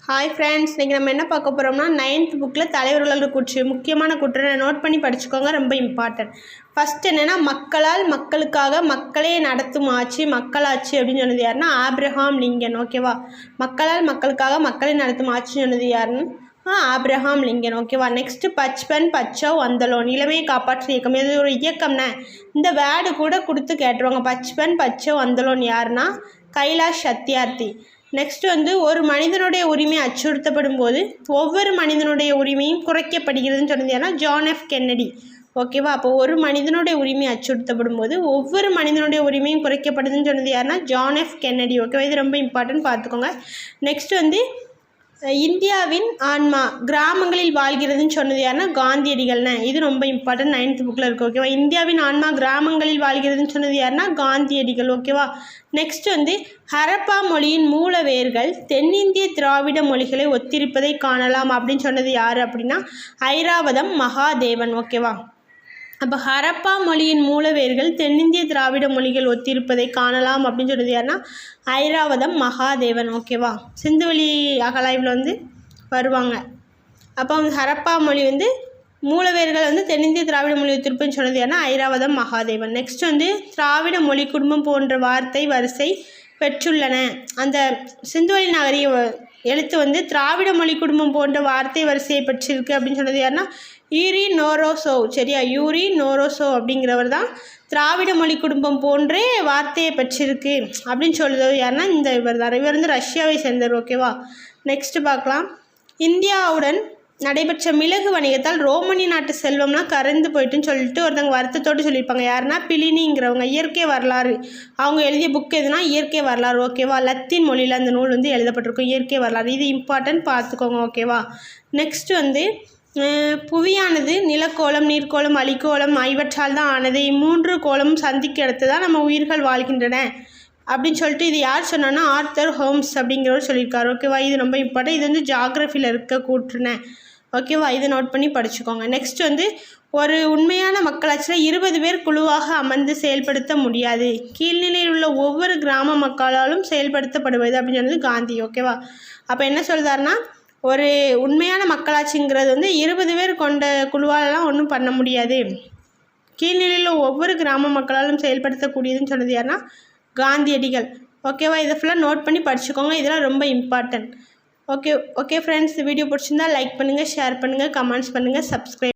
Hi friends, இன்றைக்கி நம்ம என்ன பார்க்க போகிறோம்னா 9th புக்கில் தலைவர்களோட கூற்று முக்கியமான கூற்றை நோட் பண்ணி படிச்சுக்கோங்க, ரொம்ப இம்பார்ட்டன்ட். ஃபஸ்ட் என்னென்னா, மக்களால் மக்களுக்காக மக்களே நடத்தும் ஆட்சி மக்களாட்சி அப்படின்னு சொன்னது யாருன்னா ஆப்ரஹாம் லிங்கன். ஓகேவா? மக்களால் மக்களுக்காக மக்களே நடத்தும் ஆட்சி சொன்னது யாருன்னு ஆப்ரஹாம் லிங்கன். ஓகேவா? நெக்ஸ்ட்டு பச்பன் பச்சவ் அந்தலோன், இளமையை காப்பாற்று இயக்கம். இது ஒரு இயக்கம்னா இந்த வேர்டு கூட கொடுத்து கேட்டுருவாங்க. பச்பன் பச்சவ் அந்தலோன் யாருன்னா கைலாஷ் சத்யார்த்தி. நெக்ஸ்ட் ஒரு மனிதனுடைய உரிமை அச்சுறுத்தப்படும் போது ஒவ்வொரு மனிதனுடைய உரிமையும் குறைக்கப்படுகிறதுன்னு சொன்னது ஏன்னா ஜான் எஃப் கென்னடி. ஓகேவா? அப்போ ஒரு மனிதனுடைய உரிமை அச்சுறுத்தப்படும் போது ஒவ்வொரு மனிதனுடைய உரிமையும் குறைக்கப்படுதுன்னு சொன்னது யாருன்னா ஜான் எஃப் கென்னடி. ஓகேவா? இது ரொம்ப இம்பார்ட்டன்ட், பார்த்துக்கோங்க. நெக்ஸ்ட் இந்தியாவின் ஆன்மா கிராமங்களில் வாழ்கிறதுன்னு சொன்னது யாருன்னா காந்தியடிகள்னு. இது ரொம்ப இம்பார்ட்டன்ட், 9th புக்கில் இருக்குது. ஓகேவா? இந்தியாவின் ஆன்மா கிராமங்களில் வாழ்கிறதுன்னு சொன்னது யாருன்னா காந்தியடிகள். ஓகேவா? நெக்ஸ்ட் ஹரப்பா மொழியின் மூல வேர்கள் தென்னிந்திய திராவிட மொழிகளை ஒத்திருப்பதை காணலாம் அப்படின்னு சொன்னது யார் அப்படின்னா ஐராவதம் மகாதேவன். ஓகேவா? அப்போ ஹரப்பா மொழியின் மூலவேர்கள் தென்னிந்திய திராவிட மொழிகள் ஒத்திருப்பதை காணலாம் அப்படின்னு சொன்னது யாருன்னா ஐராவதம் மகாதேவன். ஓகேவா? சிந்துவெளி அகலாய்வில் வருவாங்க. அப்போ ஹரப்பா மொழி மூலவேர்கள் தென்னிந்திய திராவிட மொழி ஒத்திருப்புன்னு சொன்னது யாருன்னா ஐராவதம் மகாதேவன். நெக்ஸ்ட் திராவிட மொழி குடும்பம் போன்ற வார்த்தை வரிசை பெற்றுள்ளன. அந்த சிந்துவெளி நாகரிக எழுத்து திராவிட மொழி குடும்பம் போன்ற வார்த்தை வரிசையை பெற்றிருக்கு அப்படின்னு சொன்னது யாருன்னா யூரி நோரோசோவ். சரியா? யூரி நோரோசோவ் அப்படிங்கிறவர் தான் திராவிட மொழி குடும்பம் போன்றே வார்த்தையை பெற்றிருக்கு அப்படின்னு சொல்லுறது யாருன்னா இவர் தான். இவர் ரஷ்யாவை சேர்ந்தவர். ஓகேவா? நெக்ஸ்ட் பார்க்கலாம். இந்தியாவுடன் நடைபெற்ற மிளகு வணிகத்தால் ரோமனி நாட்டு செல்வம்லாம் கரைந்து போயிட்டுன்னு சொல்லிட்டு ஒருத்தவங்க வருத்தத்தோடு சொல்லியிருப்பாங்க. யாருன்னா பிலினிங்கிறவங்க. இயற்கை வரலாறு அவங்க எழுதிய புக் எதுனா இயற்கை வரலாறு. ஓகேவா? லத்தீன் மொழியில் அந்த நூல் எழுதப்பட்டிருக்கும், இயற்கை வரலாறு. இது இம்பார்ட்டன்ட், பார்த்துக்கோங்க. ஓகேவா? நெக்ஸ்ட் புவியானது நிலக்கோளம் நீர்க்கோளம் அலிக்கோளம் இவற்றால் தான் ஆனது. இம்மூன்று கோளமும் சந்திக்க இடத்து தான் நம்ம உயிர்கள் வாழ்கின்றன அப்படின்னு சொல்லிட்டு இது யார் சொன்னோன்னா ஆர்த்தர் ஹோம்ஸ் அப்படிங்கிறவர் சொல்லியிருக்காரு. ஓகேவா? இது ரொம்ப இம்பார்ட்டன்ட். இது ஜாகிரஃபியில் இருக்க கூற்றுனேன். ஓகேவா? இதை நோட் பண்ணி படிச்சுக்கோங்க. நெக்ஸ்ட் ஒரு உண்மையான மக்களாட்சியில் 20 பேர் குழுவாக அமர்ந்து செயல்படுத்த முடியாது. கீழ்நிலையில் உள்ள ஒவ்வொரு கிராம மக்களாலும் செயல்படுத்தப்படுவது அப்படின்னு சொன்னது காந்தி. ஓகேவா? அப்போ என்ன சொல்கிறாருன்னா ஒரு உண்மையான மக்களாட்சிங்கிறது 20 பேர் கொண்ட குழுவாலெலாம் ஒன்றும் பண்ண முடியாது. கீழ்நிலையில் ஒவ்வொரு கிராம மக்களாலும் செயல்படுத்தக்கூடியதுன்னு சொன்னது யாருன்னா காந்தியடிகள். ஓகேவா? இதை ஃபுல்லாக நோட் பண்ணி படிச்சுக்கோங்க. இதெல்லாம் ரொம்ப இம்பார்ட்டன்ட். ஓகே ஃப்ரெண்ட்ஸ், இந்த வீடியோ பிடிச்சிருந்தா லைக் பண்ணுங்கள், ஷேர் பண்ணுங்கள், கமெண்ட்ஸ் பண்ணுங்கள், சப்ஸ்கிரைப்